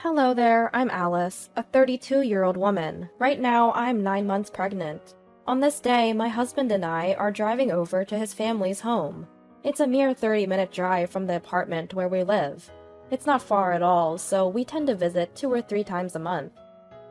Hello there, I'm Alice, a 32-year-old woman. Right now, I'm 9 months pregnant. On this day, my husband and I are driving over to his family's home. It's a mere 30-minute drive from the apartment where we live. It's not far at all, so we tend to visit 2 or 3 times a month.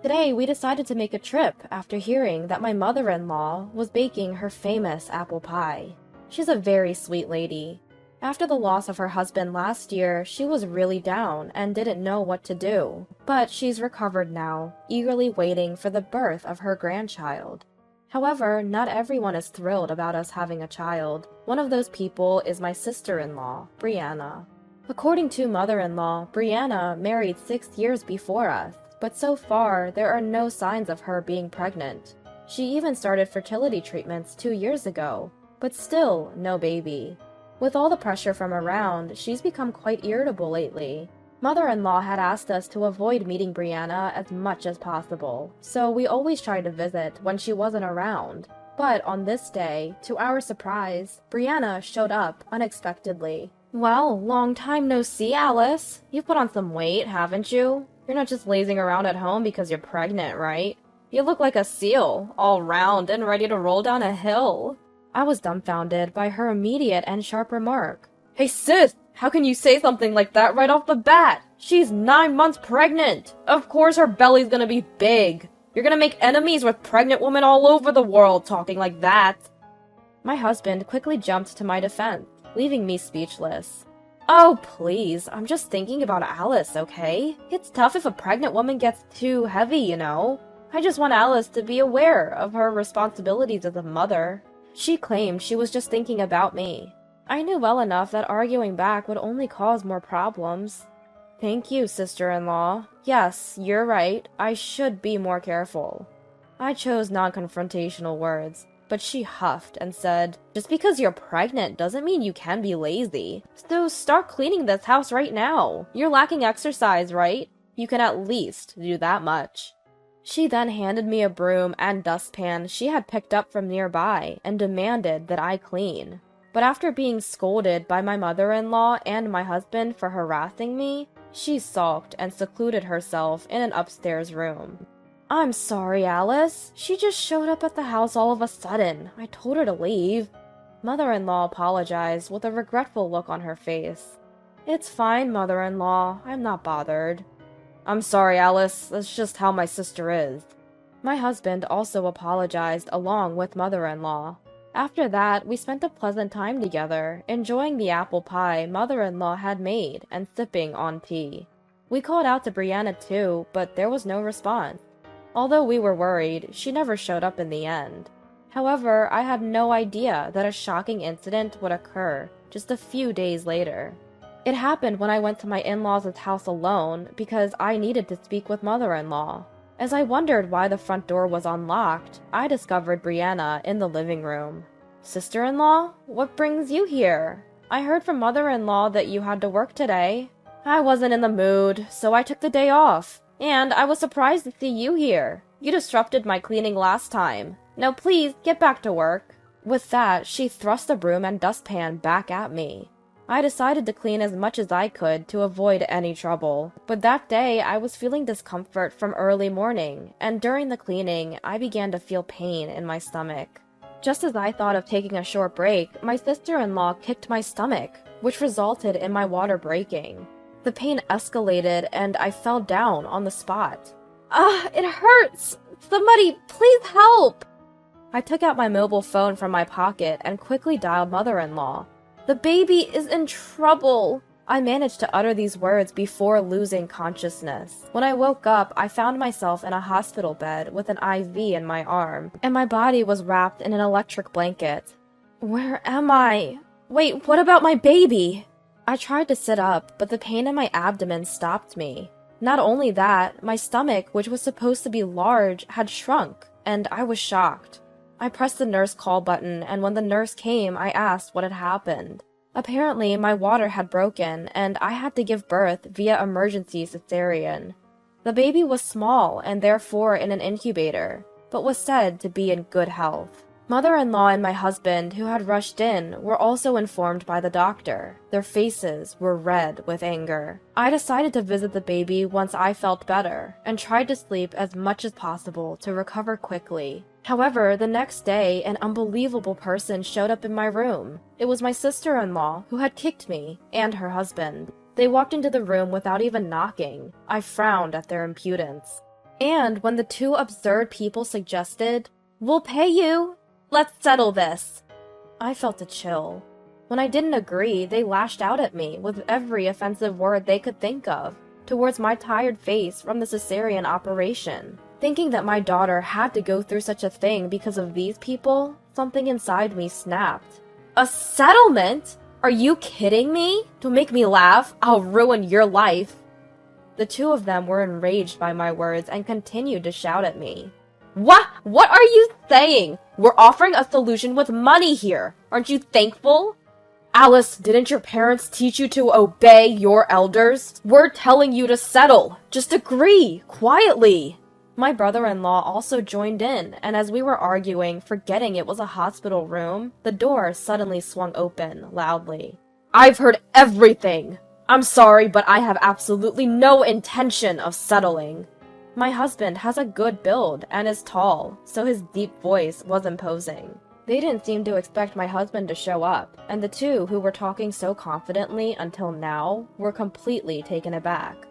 Today, we decided to make a trip after hearing that my mother-in-law was baking her famous apple pie. She's a very sweet lady. After the loss of her husband last year, she was really down and didn't know what to do. But she's recovered now, eagerly waiting for the birth of her grandchild. However, not everyone is thrilled about us having a child. One of those people is my sister-in-law, Brianna. According to mother-in-law, Brianna married 6 years before us, but so far there are no signs of her being pregnant. She even started fertility treatments 2 years ago, but still no baby. With all the pressure from around, she's become quite irritable lately. Mother-in-law had asked us to avoid meeting Brianna as much as possible, so we always tried to visit when she wasn't around. But on this day, to our surprise, Brianna showed up unexpectedly. Well, long time no see, Alice. You've put on some weight, haven't you? You're not just lazing around at home because you're pregnant, right? You look like a seal, all round and ready to roll down a hill. I was dumbfounded by her immediate and sharp remark. Hey sis, how can you say something like that right off the bat? She's 9 months pregnant! Of course her belly's gonna be big! You're gonna make enemies with pregnant women all over the world talking like that! My husband quickly jumped to my defense, leaving me speechless. Oh please, I'm just thinking about Alice, okay? It's tough if a pregnant woman gets too heavy, you know? I just want Alice to be aware of her responsibilities as a mother. She claimed she was just thinking about me. I knew well enough that arguing back would only cause more problems. Thank you, sister-in-law. Yes, you're right. I should be more careful. I chose non-confrontational words, but she huffed and said, just because you're pregnant doesn't mean you can be lazy. So start cleaning this house right now. You're lacking exercise, right? You can at least do that much. She then handed me a broom and dustpan she had picked up from nearby and demanded that I clean. But after being scolded by my mother-in-law and my husband for harassing me, she sulked and secluded herself in an upstairs room. I'm sorry, Alice. She just showed up at the house all of a sudden. I told her to leave. Mother-in-law apologized with a regretful look on her face. It's fine, mother-in-law. I'm not bothered. I'm sorry, Alice. That's just how my sister is. My husband also apologized along with mother-in-law. After that, we spent a pleasant time together, enjoying the apple pie mother-in-law had made and sipping on tea. We called out to Brianna too, but there was no response. Although we were worried, she never showed up in the end. However, I had no idea that a shocking incident would occur just a few days later. It happened when I went to my in-laws' house alone because I needed to speak with mother-in-law. As I wondered why the front door was unlocked, I discovered Brianna in the living room. Sister-in-law, what brings you here? I heard from mother-in-law that you had to work today. I wasn't in the mood, so I took the day off. And I was surprised to see you here. You disrupted my cleaning last time. Now please, get back to work. With that, she thrust the broom and dustpan back at me. I decided to clean as much as I could to avoid any trouble, but that day I was feeling discomfort from early morning, and during the cleaning, I began to feel pain in my stomach. Just as I thought of taking a short break, my sister-in-law kicked my stomach, which resulted in my water breaking. The pain escalated and I fell down on the spot. It hurts! Somebody, please help! I took out my mobile phone from my pocket and quickly dialed mother-in-law. The baby is in trouble. I managed to utter these words before losing consciousness. When I woke up, I found myself in a hospital bed with an IV in my arm, and my body was wrapped in an electric blanket. Where am I? Wait, what about my baby? I tried to sit up, but the pain in my abdomen stopped me. Not only that, my stomach, which was supposed to be large, had shrunk, and I was shocked. I pressed the nurse call button, and when the nurse came, I asked what had happened. Apparently, my water had broken, and I had to give birth via emergency cesarean. The baby was small and therefore in an incubator, but was said to be in good health. Mother-in-law and my husband, who had rushed in, were also informed by the doctor. Their faces were red with anger. I decided to visit the baby once I felt better, and tried to sleep as much as possible to recover quickly. However, the next day, an unbelievable person showed up in my room. It was my sister-in-law, who had kicked me, and her husband. They walked into the room without even knocking. I frowned at their impudence. And when the two absurd people suggested, "We'll pay you. Let's settle this," I felt a chill. When I didn't agree, they lashed out at me with every offensive word they could think of towards my tired face from the cesarean operation. Thinking that my daughter had to go through such a thing because of these people, something inside me snapped. "A settlement? Are you kidding me? Don't make me laugh. I'll ruin your life." The two of them were enraged by my words and continued to shout at me. What are you saying? We're offering a solution with money here. Aren't you thankful? Alice, didn't your parents teach you to obey your elders? We're telling you to settle. Just agree, quietly. My brother-in-law also joined in, and as we were arguing, forgetting it was a hospital room, the door suddenly swung open, loudly. "I've heard everything! I'm sorry, but I have absolutely no intention of settling." My husband has a good build and is tall, so his deep voice was imposing. They didn't seem to expect my husband to show up, and the two who were talking so confidently until now were completely taken aback.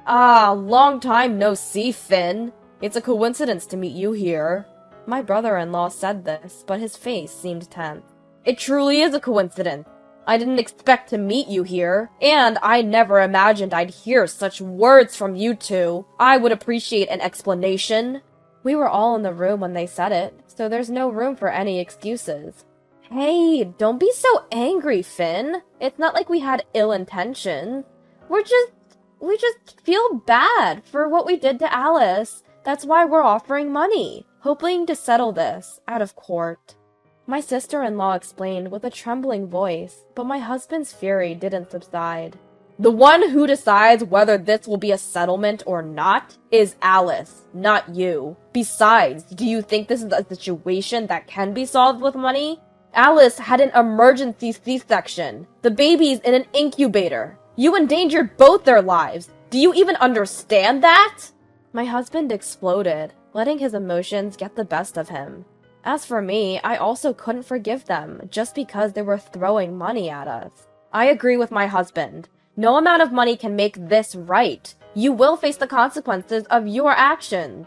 "Ah, long time no see, Finn. It's a coincidence to meet you here." My brother-in-law said this, but his face seemed tense. "It truly is a coincidence. I didn't expect to meet you here, and I never imagined I'd hear such words from you two. I would appreciate an explanation." We were all in the room when they said it, so there's no room for any excuses. "Hey, don't be so angry, Finn. It's not like we had ill intentions. We just feel bad for what we did to Alice. That's why we're offering money, hoping to settle this out of court." My sister-in-law explained with a trembling voice, but my husband's fury didn't subside. "The one who decides whether this will be a settlement or not is Alice, not you. Besides, do you think this is a situation that can be solved with money? Alice had an emergency C-section. The baby's in an incubator. You endangered both their lives. Do you even understand that?" My husband exploded, letting his emotions get the best of him. As for me, I also couldn't forgive them just because they were throwing money at us. I agree with my husband. No amount of money can make this right. You will face the consequences of your actions.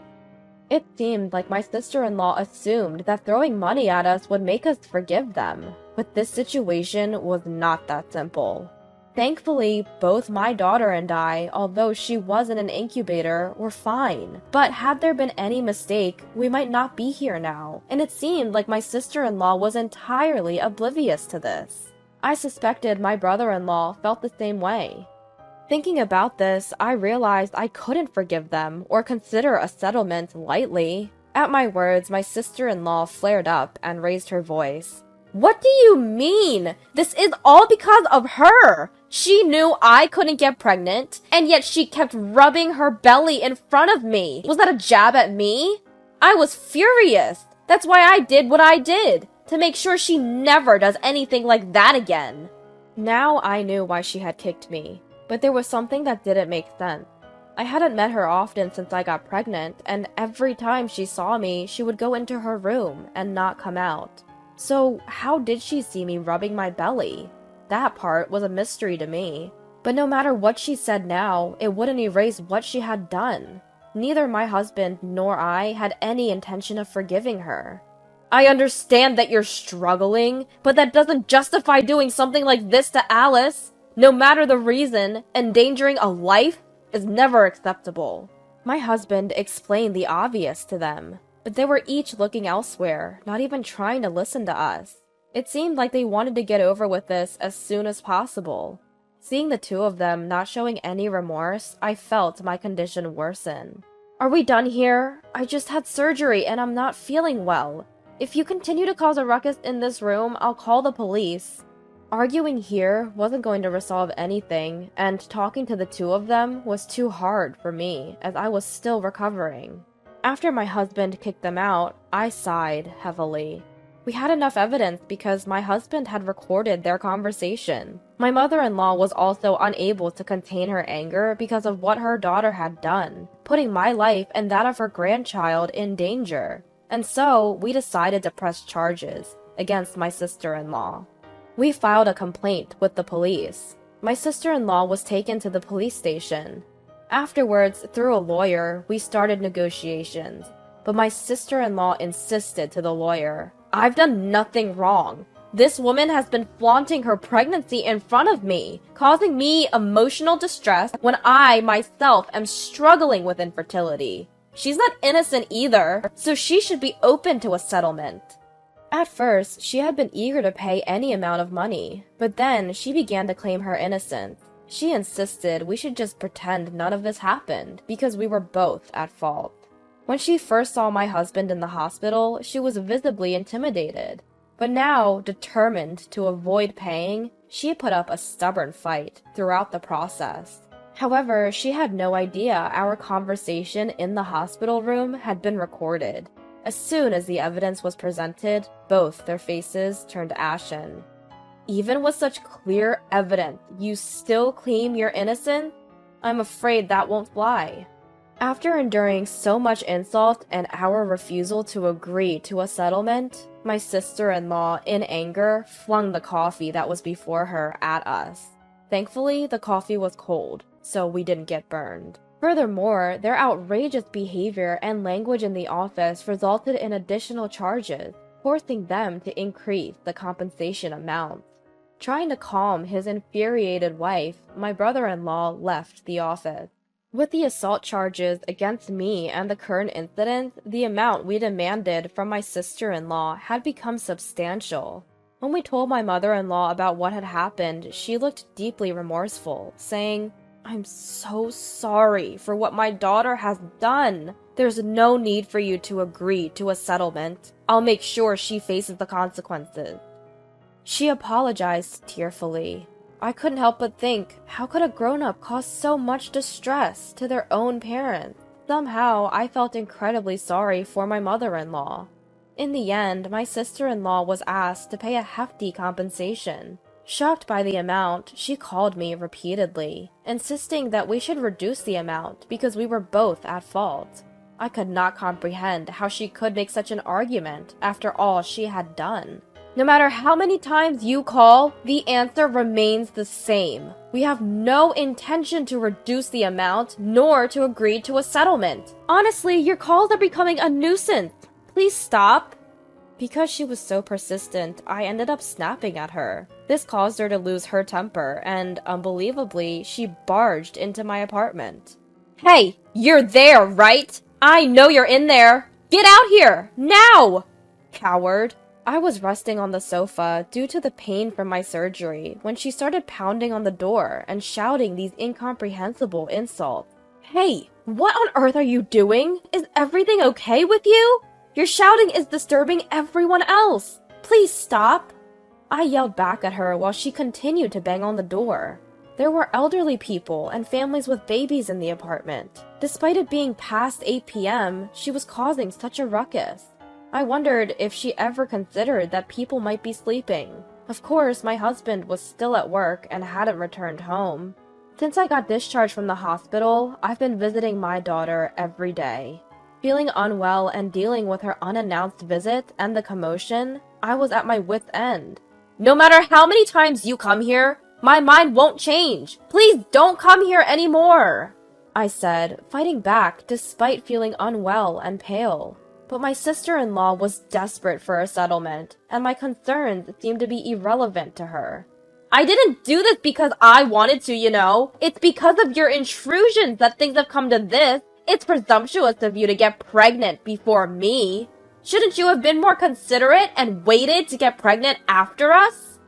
It seemed like my sister-in-law assumed that throwing money at us would make us forgive them, but this situation was not that simple. Thankfully, both my daughter and I, although she was in an incubator, were fine. But had there been any mistake, we might not be here now, and it seemed like my sister-in-law was entirely oblivious to this. I suspected my brother-in-law felt the same way. Thinking about this, I realized I couldn't forgive them or consider a settlement lightly. At my words, my sister-in-law flared up and raised her voice. "What do you mean? This is all because of her! She knew I couldn't get pregnant, and yet she kept rubbing her belly in front of me. Was that a jab at me? I was furious. That's why I did what I did, to make sure she never does anything like that again." Now I knew why she had kicked me, but there was something that didn't make sense. I hadn't met her often since I got pregnant, and every time she saw me, she would go into her room and not come out. So how did she see me rubbing my belly? That part was a mystery to me. But no matter what she said now, it wouldn't erase what she had done. Neither my husband nor I had any intention of forgiving her. "I understand that you're struggling, but that doesn't justify doing something like this to Alice. No matter the reason, endangering a life is never acceptable." My husband explained the obvious to them, but they were each looking elsewhere, not even trying to listen to us. It seemed like they wanted to get over with this as soon as possible. Seeing the two of them not showing any remorse, I felt my condition worsen. "Are we done here? I just had surgery and I'm not feeling well. If you continue to cause a ruckus in this room, I'll call the police." Arguing here wasn't going to resolve anything, and talking to the two of them was too hard for me, as I was still recovering. After my husband kicked them out, I sighed heavily. We had enough evidence because my husband had recorded their conversation. My mother-in-law was also unable to contain her anger because of what her daughter had done, putting my life and that of her grandchild in danger. And so, we decided to press charges against my sister-in-law. We filed a complaint with the police. My sister-in-law was taken to the police station. Afterwards, through a lawyer, we started negotiations, but my sister-in-law insisted to the lawyer, "I've done nothing wrong. This woman has been flaunting her pregnancy in front of me, causing me emotional distress when I myself am struggling with infertility. She's not innocent either, so she should be open to a settlement." At first, she had been eager to pay any amount of money, but then she began to claim her innocence. She insisted we should just pretend none of this happened because we were both at fault. When she first saw my husband in the hospital, she was visibly intimidated. But now, determined to avoid paying, she put up a stubborn fight throughout the process. However, she had no idea our conversation in the hospital room had been recorded. As soon as the evidence was presented, both their faces turned ashen. "Even with such clear evidence, you still claim you're innocent? I'm afraid that won't fly." After enduring so much insult and our refusal to agree to a settlement, my sister-in-law, in anger, flung the coffee that was before her at us. Thankfully, the coffee was cold, so we didn't get burned. Furthermore, their outrageous behavior and language in the office resulted in additional charges, forcing them to increase the compensation amount. Trying to calm his infuriated wife, my brother-in-law left the office. With the assault charges against me and the current incident, the amount we demanded from my sister-in-law had become substantial. When we told my mother-in-law about what had happened, she looked deeply remorseful, saying, "I'm so sorry for what my daughter has done. There's no need for you to agree to a settlement. I'll make sure she faces the consequences." She apologized tearfully. I couldn't help but think, how could a grown-up cause so much distress to their own parents? Somehow, I felt incredibly sorry for my mother-in-law. In the end, my sister-in-law was asked to pay a hefty compensation. Shocked by the amount, she called me repeatedly, insisting that we should reduce the amount because we were both at fault. I could not comprehend how she could make such an argument after all she had done. No matter how many times you call, the answer remains the same. We have no intention to reduce the amount, nor to agree to a settlement. Honestly, your calls are becoming a nuisance. Please stop. Because she was so persistent, I ended up snapping at her. This caused her to lose her temper, and unbelievably, she barged into my apartment. "Hey, you're there, right? I know you're in there. Get out here, now!" Coward. I was resting on the sofa due to the pain from my surgery when she started pounding on the door and shouting these incomprehensible insults. "Hey, what on earth are you doing? Is everything okay with you? Your shouting is disturbing everyone else. Please stop." I yelled back at her while she continued to bang on the door. There were elderly people and families with babies in the apartment. Despite it being past 8 p.m., she was causing such a ruckus. I wondered if she ever considered that people might be sleeping. Of course, my husband was still at work and hadn't returned home. Since I got discharged from the hospital, I've been visiting my daughter every day. Feeling unwell and dealing with her unannounced visit and the commotion, I was at my wit's end. "No matter how many times you come here, my mind won't change. Please don't come here anymore," I said, fighting back despite feeling unwell and pale. But my sister-in-law was desperate for a settlement, and my concerns seemed to be irrelevant to her. "I didn't do this because I wanted to, you know. It's because of your intrusions that things have come to this. It's presumptuous of you to get pregnant before me. Shouldn't you have been more considerate and waited to get pregnant after us?"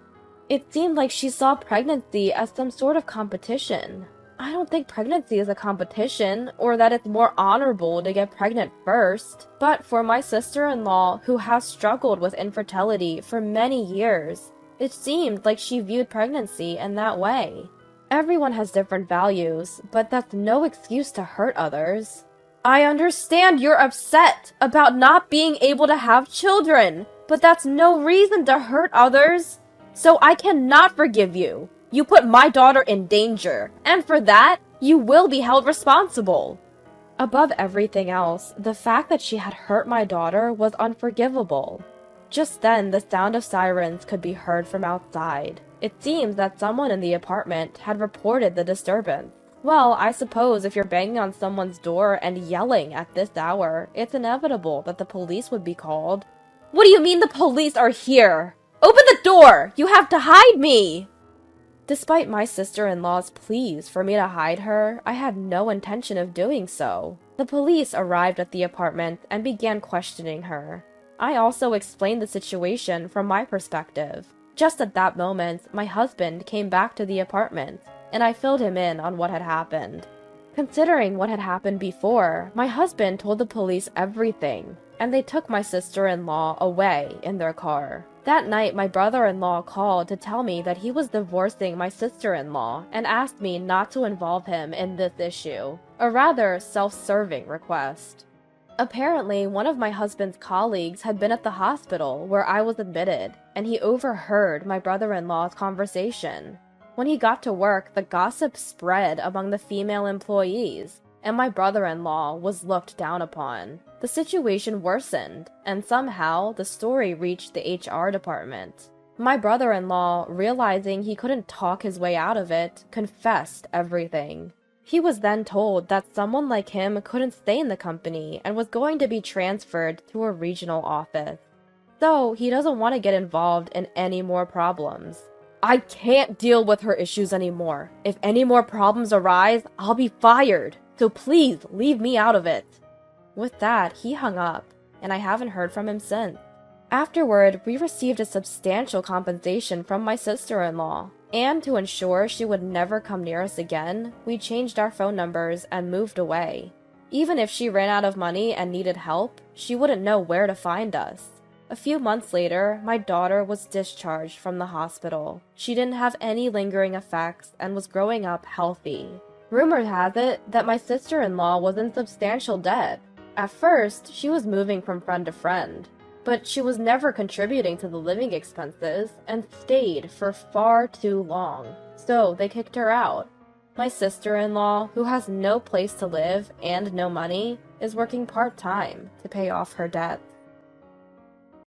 It seemed like she saw pregnancy as some sort of competition. I don't think pregnancy is a competition, or that it's more honorable to get pregnant first. But for my sister-in-law, who has struggled with infertility for many years, it seemed like she viewed pregnancy in that way. Everyone has different values, but that's no excuse to hurt others. "I understand you're upset about not being able to have children, But that's no reason to hurt others. So I cannot forgive you. You put my daughter in danger, and for that, you will be held responsible. Above everything else, the fact that she had hurt my daughter was unforgivable. Just then, the sound of sirens could be heard from outside. It seems that someone in the apartment had reported the disturbance. Well, I suppose if you're banging on someone's door and yelling at this hour, it's inevitable that the police would be called. What do you mean the police are here? Open the door! You have to hide me! Despite my sister-in-law's pleas for me to hide her, I had no intention of doing so. The police arrived at the apartment and began questioning her. I also explained the situation from my perspective. Just at that moment, my husband came back to the apartment, and I filled him in on what had happened. Considering what had happened before, my husband told the police everything, and they took my sister-in-law away in their car. That night, my brother-in-law called to tell me that he was divorcing my sister-in-law and asked me not to involve him in this issue, a rather self-serving request. Apparently, one of my husband's colleagues had been at the hospital where I was admitted, and he overheard my brother-in-law's conversation. When he got to work, the gossip spread among the female employees, and my brother-in-law was looked down upon. The situation worsened, and somehow the story reached the HR department. My brother-in-law, realizing he couldn't talk his way out of it, confessed everything. He was then told that someone like him couldn't stay in the company and was going to be transferred to a regional office. So he doesn't want to get involved in any more problems. I can't deal with her issues anymore. If any more problems arise, I'll be fired. So please leave me out of it. With that, he hung up, and I haven't heard from him since. Afterward, we received a substantial compensation from my sister-in-law, and to ensure she would never come near us again, we changed our phone numbers and moved away. Even if she ran out of money and needed help, she wouldn't know where to find us. A few months later, my daughter was discharged from the hospital. She didn't have any lingering effects and was growing up healthy. Rumor has it that my sister-in-law was in substantial debt. At first, she was moving from friend to friend, but she was never contributing to the living expenses and stayed for far too long, so they kicked her out. My sister-in-law, who has no place to live and no money, is working part-time to pay off her debt.